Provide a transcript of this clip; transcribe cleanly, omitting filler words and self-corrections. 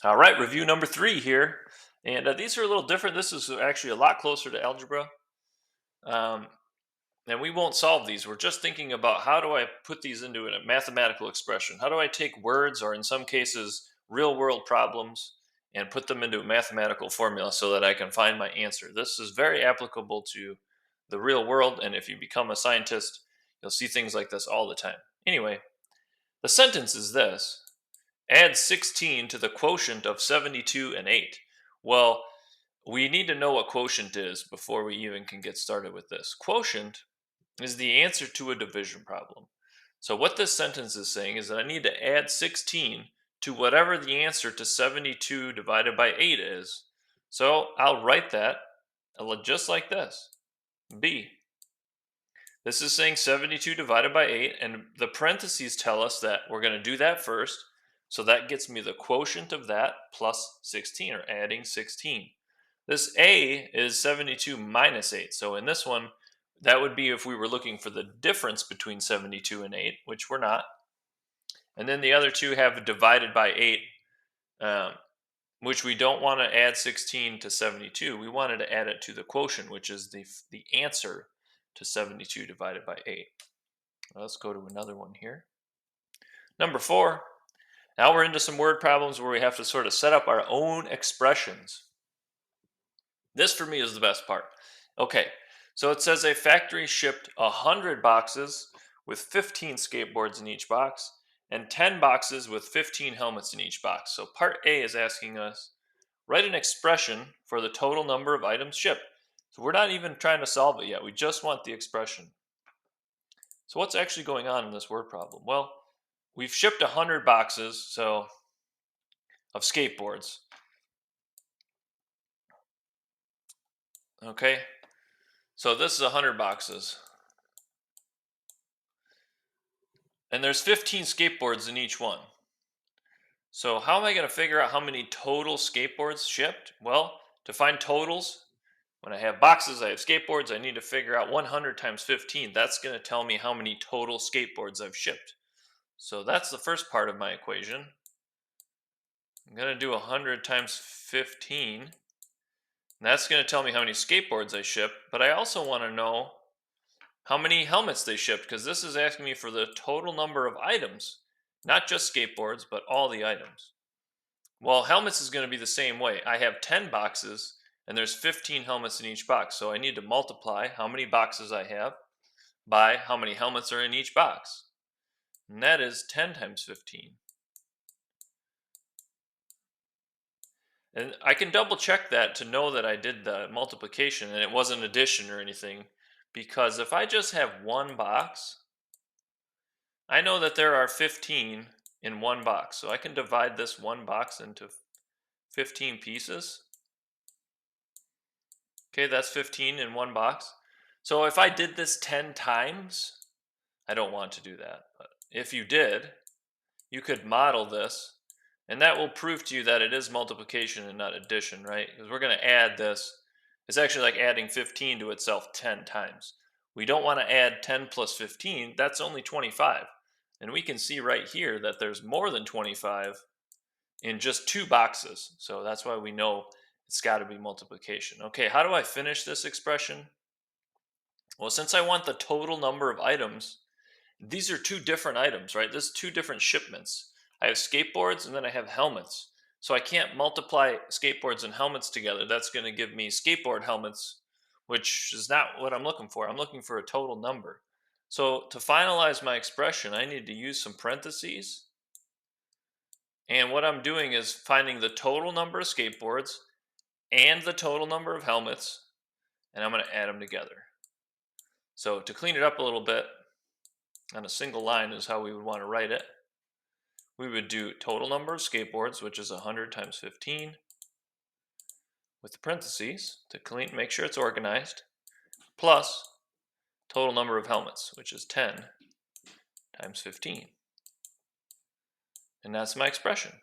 All right, review number 3 here. And these are a little different. This is actually a lot closer to algebra. Um, and we won't solve these. We're just thinking about how do I put these into a mathematical expression? How do I take words, or in some cases, real world problems, and put them into a mathematical formula so that I can find my answer? This is very applicable to the real world. And if you become a scientist, you'll see things like this all the time. Anyway, the sentence is this: add 16 to the quotient of 72 and 8. Well, we need to know what quotient is before we even can get started with this. Quotient is the answer to a division problem. So, what this sentence is saying is that I need to add 16 to whatever the answer to 72 divided by 8 is. So, I'll write that just like this: B. This is saying 72 divided by 8, and the parentheses tell us that we're going to do that first. So that gets me the quotient of that plus 16, or adding 16. This A is 72 minus 8. So in this one, that would be if we were looking for the difference between 72 and 8, which we're not. And then the other two have divided by 8, um, which we don't want to add 16 to 72. We wanted to add it to the quotient, which is the answer to 72 divided by 8. Let's go to another one here. Number 4. Now we're into some word problems where we have to sort of set up our own expressions. This for me is the best part. Okay, so it says a factory shipped 100 boxes with 15 skateboards in each box and 10 boxes with 15 helmets in each box. So part A is asking us, write an expression for the total number of items shipped. So we're not even trying to solve it yet. We just want the expression. So what's actually going on in this word problem? Well, we've shipped 100 boxes of skateboards. Okay, so this is 100 boxes. And there's 15 skateboards in each one. So how am I going to figure out how many total skateboards shipped? Well, to find totals, when I have boxes, I have skateboards, I need to figure out 100 times 15. That's going to tell me how many total skateboards I've shipped. So that's the first part of my equation. I'm going to do 100 times 15. And that's going to tell me how many skateboards I ship, but I also want to know how many helmets they shipped, because this is asking me for the total number of items, not just skateboards, but all the items. Well, helmets is going to be the same way. I have 10 boxes and there's 15 helmets in each box. So I need to multiply how many boxes I have by how many helmets are in each box. And that is 10 times 15. And I can double check that to know that I did the multiplication and it wasn't addition or anything. Because if I just have one box, I know that there are 15 in one box. So I can divide this one box into 15 pieces. Okay, that's 15 in one box. So if I did this 10 times, I don't want to do that. But if you did, you could model this, and that will prove to you that it is multiplication and not addition, right? Because we're going to add this. It's actually like adding 15 to itself 10 times. We don't want to add 10 plus 15. That's only 25. And we can see right here that there's more than 25 in just two boxes. So that's why we know it's got to be multiplication. Okay, how do I finish this expression? Well, since I want the total number of items, these are two different items, right? This is two different shipments. I have skateboards and then I have helmets. So I can't multiply skateboards and helmets together. That's going to give me skateboard helmets, which is not what I'm looking for. I'm looking for a total number. So to finalize my expression, I need to use some parentheses. And what I'm doing is finding the total number of skateboards and the total number of helmets, and I'm going to add them together. So to clean it up a little bit, on a single line is how we would want to write it. We would do total number of skateboards, which is 100 times 15, with the parentheses to make sure it's organized, plus total number of helmets, which is 10 times 15. And that's my expression.